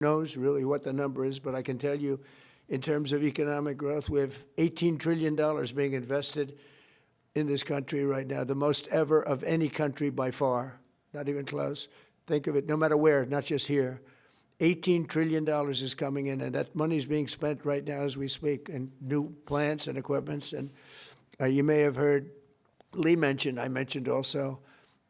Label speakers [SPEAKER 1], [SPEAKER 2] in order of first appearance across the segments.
[SPEAKER 1] knows really what the number is, but I can tell you in terms of economic growth, we have $18 trillion being invested in this country right now, the most ever of any country by far, not even close. Think of it, no matter where, not just here. $18 trillion is coming in, and that money is being spent right now as we speak in new plants and equipments. And you may have heard Lee mention, I mentioned also,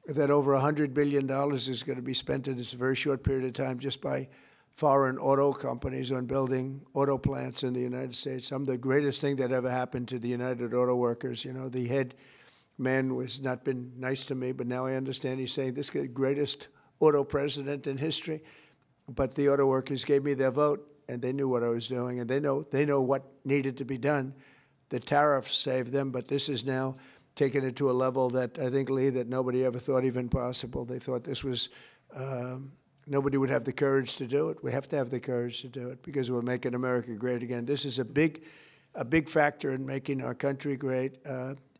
[SPEAKER 1] that over $100 billion is going to be spent in this very short period of time just by foreign auto companies on building auto plants in the United States. Some of the greatest thing that ever happened to the United Auto Workers. You know, the head man was not been nice to me, but now I understand he's saying this is the greatest auto president in history. But the auto workers gave me their vote, and they knew what I was doing, and they know what needed to be done. The tariffs saved them, but this is now taken it to a level that I think, Lee, that nobody ever thought even possible. They thought this was, nobody would have the courage to do it. We have to have the courage to do it because we're making America great again. This is a big factor in making our country great.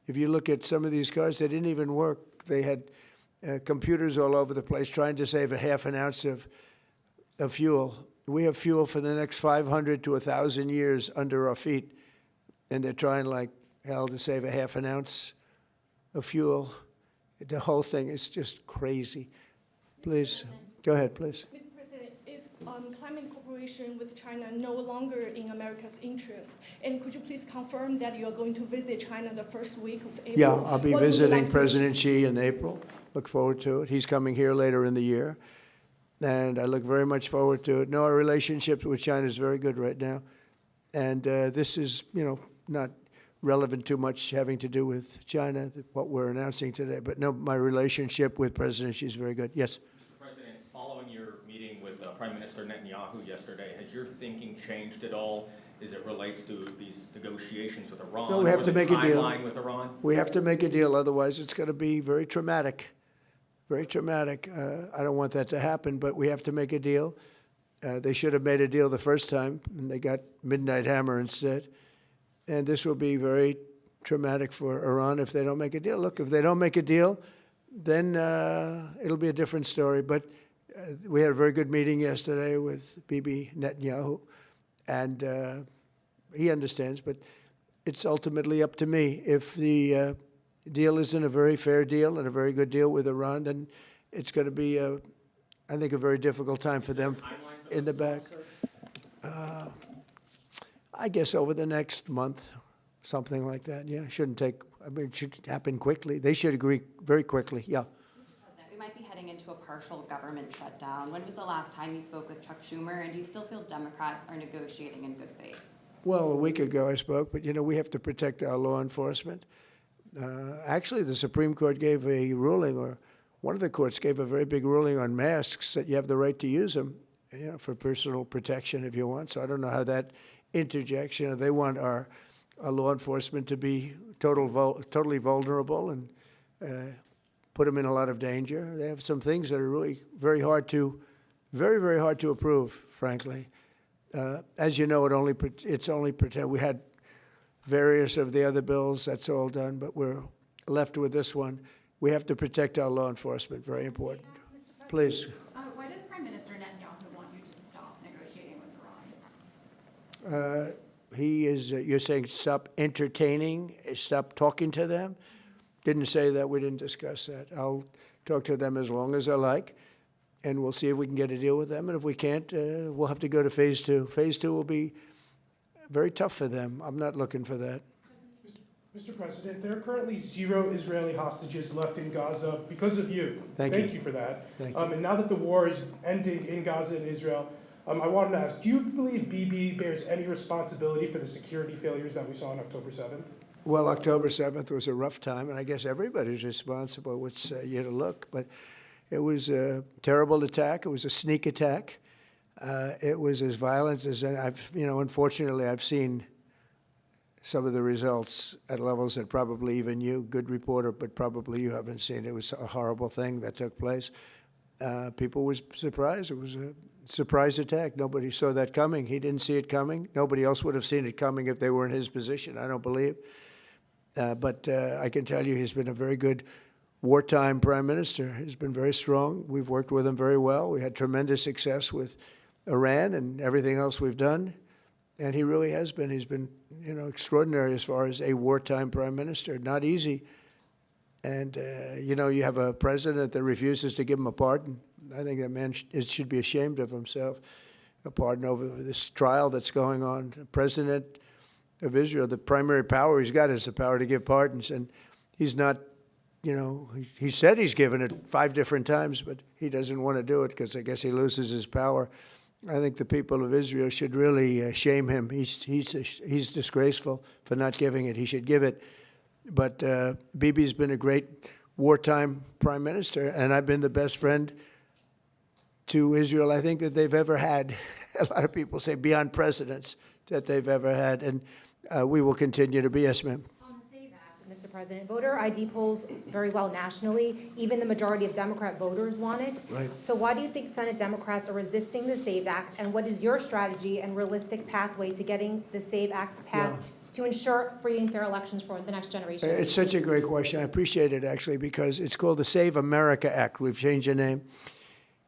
[SPEAKER 1] If you look at some of these cars, they didn't even work. They had computers all over the place trying to save a half an ounce of fuel. We have fuel for the next 500 to 1,000 years under our feet, and they're trying like hell to save a half an ounce of fuel. The whole thing is just crazy. Please, go ahead, please.
[SPEAKER 2] Mr. President, is climate cooperation with China no longer in America's interest? And could you please confirm that you are going to visit China the first week of April?
[SPEAKER 1] Yeah, I'll be visiting President Xi in April. Look forward to it. He's coming here later in the year, and I look very much forward to it. No, our relationship with China is very good right now, and this is, you know, not relevant too much having to do with China, what we're announcing today. But no, my relationship with President Xi is very good. Yes?
[SPEAKER 3] Mr. President, following your meeting with Prime Minister Netanyahu yesterday, has your thinking changed at all as it relates to these negotiations with Iran?
[SPEAKER 1] No, we have to make a deal.
[SPEAKER 3] With Iran?
[SPEAKER 1] We have to make a deal, otherwise it's going to be very traumatic. Very traumatic. I don't want that to happen, but we have to make a deal. They should have made a deal the first time, and they got Midnight Hammer instead. And this will be very traumatic for Iran if they don't make a deal. Look, if they don't make a deal, then it'll be a different story. But we had a very good meeting yesterday with Bibi Netanyahu, and he understands. But it's ultimately up to me. If the deal isn't a very fair deal and a very good deal with Iran, then it's going to be, I think, a very difficult time for them in the back. I guess over the next month, something like that. Yeah, shouldn't take, I mean, it should happen quickly. They should agree very quickly. Yeah.
[SPEAKER 4] Mr. President, we might be heading into a partial government shutdown. When was the last time you spoke with Chuck Schumer, and do you still feel Democrats are negotiating in good faith?
[SPEAKER 1] Well, a week ago I spoke, but, you know, we have to protect our law enforcement. Actually, the Supreme Court gave a ruling, or one of the courts gave a very big ruling on masks, that you have the right to use them, you know, for personal protection if you want. So I don't know how that interjects. You know, they want our law enforcement to be totally vulnerable and put them in a lot of danger. They have some things that are really very hard to approve, frankly. As you know, it's only pretend. We had various of the other bills, that's all done, but we're left with this one. We have to protect our law enforcement, very important. Please.
[SPEAKER 5] Why does Prime Minister Netanyahu want you to stop negotiating with Iran?
[SPEAKER 1] He is, you're saying stop entertaining, stop talking to them? Didn't say that, we didn't discuss that. I'll talk to them as long as I like, and we'll see if we can get a deal with them, and if we can't, we'll have to go to phase two. Phase two will be very tough for them. I'm not looking for that.
[SPEAKER 6] Mr. President, there are currently 0 Israeli hostages left in Gaza because of you. Thank you for that.
[SPEAKER 1] Thank you.
[SPEAKER 6] And now that the war is ending in Gaza and Israel, I wanted to ask, do you believe Bibi bears any responsibility for the security failures that we saw on October 7th?
[SPEAKER 1] Well, October 7th was a rough time, and I guess everybody's responsible. It's you to look, but it was a terrible attack. It was a sneak attack. It was as violent as unfortunately, I've seen some of the results at levels that probably even you, good reporter, but probably you haven't seen. It was a horrible thing that took place. People were surprised. It was a surprise attack. Nobody saw that coming. He didn't see it coming. Nobody else would have seen it coming if they were in his position, I don't believe. But I can tell you he's been a very good wartime prime minister. He's been very strong. We've worked with him very well. We had tremendous success with Iran and everything else we've done. And he really has been. He's been, extraordinary as far as a wartime prime minister. Not easy. And, you have a president that refuses to give him a pardon. I think that man should be ashamed of himself. A pardon over this trial that's going on. The president of Israel, the primary power he's got is the power to give pardons. And he's not, he said he's given it 5 different times, but he doesn't want to do it because I guess he loses his power. I think the people of Israel should really shame him. He's disgraceful for not giving it. He should give it. But Bibi's been a great wartime prime minister, and I've been the best friend to Israel I think that they've ever had. A lot of people say beyond presidents that they've ever had, and we will continue to be. Yes, ma'am.
[SPEAKER 7] On the SAVE Act, Mr. President, voter ID polls very well nationally. Even the majority of Democrat voters want it.
[SPEAKER 1] Right.
[SPEAKER 7] So why do you think Senate Democrats are resisting the SAVE Act, and what is your strategy and realistic pathway to getting the SAVE Act passed to ensure free and fair elections for the next generation?
[SPEAKER 1] It's such a great question. I appreciate it, actually, because it's called the Save America Act. We've changed the name.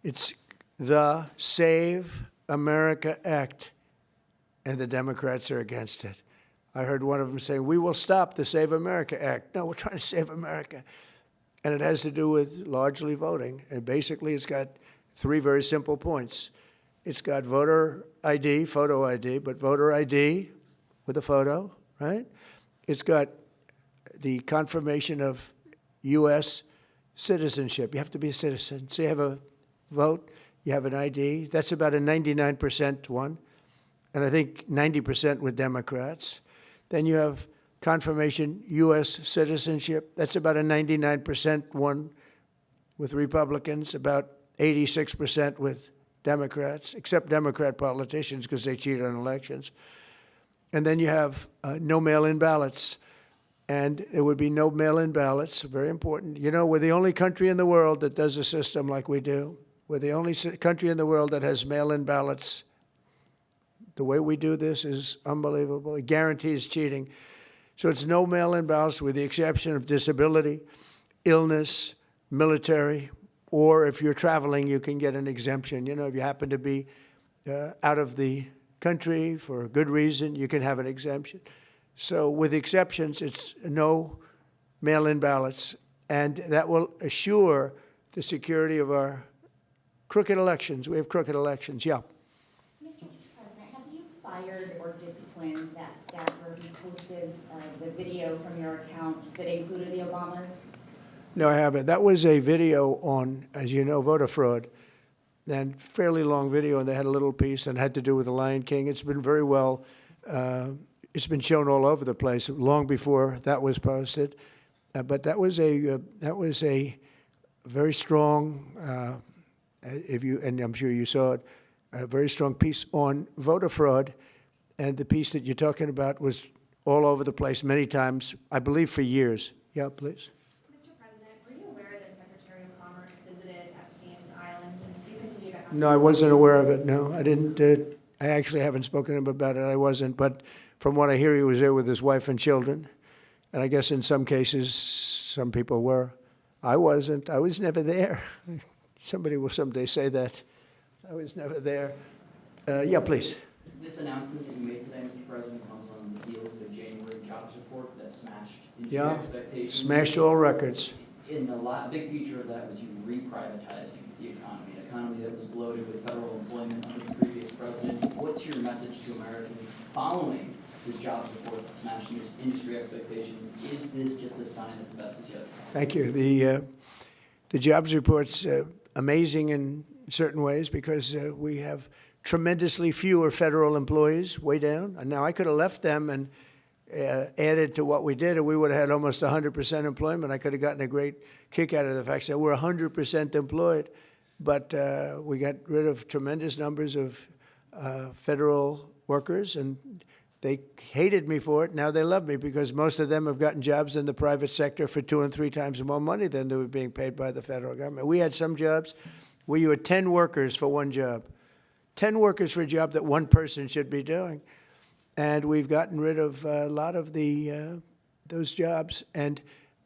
[SPEAKER 1] It's the Save America Act, and the Democrats are against it. I heard one of them say, we will stop the Save America Act. No, we're trying to save America. And it has to do with largely voting. And basically, it's got 3 very simple points. It's got voter ID, photo ID, but voter ID with a photo, right? It's got the confirmation of U.S. citizenship. You have to be a citizen. So you have a vote, you have an ID. That's about a 99% one, and I think 90% with Democrats. Then you have confirmation U.S. citizenship. That's about a 99% one with Republicans, about 86% with Democrats, except Democrat politicians because they cheat on elections. And then you have no mail-in ballots. And there would be no mail-in ballots, very important. We're the only country in the world that does a system like we do. We're the only country in the world that has mail-in ballots. The way we do this is unbelievable. It guarantees cheating. So it's no mail-in ballots with the exception of disability, illness, military, or if you're traveling, you can get an exemption. If you happen to be out of the country for a good reason, you can have an exemption. So with exceptions, it's no mail-in ballots, and that will assure the security of our crooked elections. We have crooked elections, yeah.
[SPEAKER 8] Mr. President, have you fired or disciplined that staffer who posted the video from your account that included the Obamas?
[SPEAKER 1] No, I haven't. That was a video on, as you know, voter fraud, and fairly long video, and they had a little piece and had to do with the Lion King. It's been very well, it's been shown all over the place long before that was posted. But that was a very strong, and I'm sure you saw it, a very strong piece on voter fraud. And the piece that you're talking about was all over the place many times, I believe for years. Yeah, please.
[SPEAKER 5] Mr. President, were you aware that Secretary of Commerce visited Epstein's Island, and do you continue to have...
[SPEAKER 1] No, I wasn't aware of it. No, I didn't. I actually haven't spoken to him about it. I wasn't. But from what I hear, he was there with his wife and children. And I guess in some cases, some people were. I wasn't. I was never there. Somebody will someday say that. I was never there. Yeah, please.
[SPEAKER 9] This announcement that you made today, Mr. President, comes on the heels of a January jobs report that smashed industry expectations.
[SPEAKER 1] Smashed all records.
[SPEAKER 9] A big feature of that was you reprivatizing the economy, an economy that was bloated with federal employment under the previous president. What's your message to Americans following this jobs report that smashed industry expectations? Is this just a sign that the best is yet to come?
[SPEAKER 1] Thank you. The jobs report's amazing in certain ways because we have tremendously fewer federal employees, way down. And now I could have left them and added to what we did, and we would have had almost 100% employment. I could have gotten a great kick out of the fact that we're 100% employed. But we got rid of tremendous numbers of federal workers, and they hated me for it. Now they love me because most of them have gotten jobs in the private sector for 2 and 3 times more money than they were being paid by the federal government. We had some jobs where you had 10 workers for one job. 10 workers for a job that one person should be doing. And we've gotten rid of a lot of those jobs. And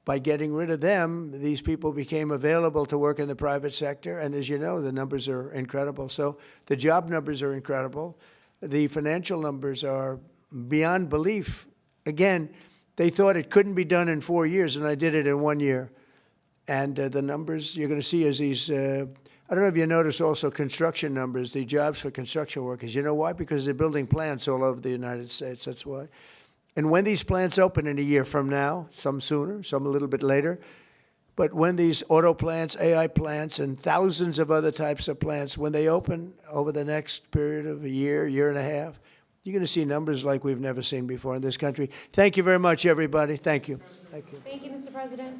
[SPEAKER 1] by getting rid of them, these people became available to work in the private sector. And as you know, the numbers are incredible. So the job numbers are incredible. The financial numbers are beyond belief. Again, they thought it couldn't be done in 4 years, and I did it in 1 year. And the numbers you're going to see is these, I don't know if you notice also construction numbers, the jobs for construction workers. You know why? Because they're building plants all over the United States. That's why. And when these plants open in a year from now, some sooner, some a little bit later, but when these auto plants, AI plants, and thousands of other types of plants, when they open over the next period of a year, year and a half, you're going to see numbers like we've never seen before in this country. Thank you very much, everybody. Thank you. Thank you.
[SPEAKER 7] Thank you, Mr. President.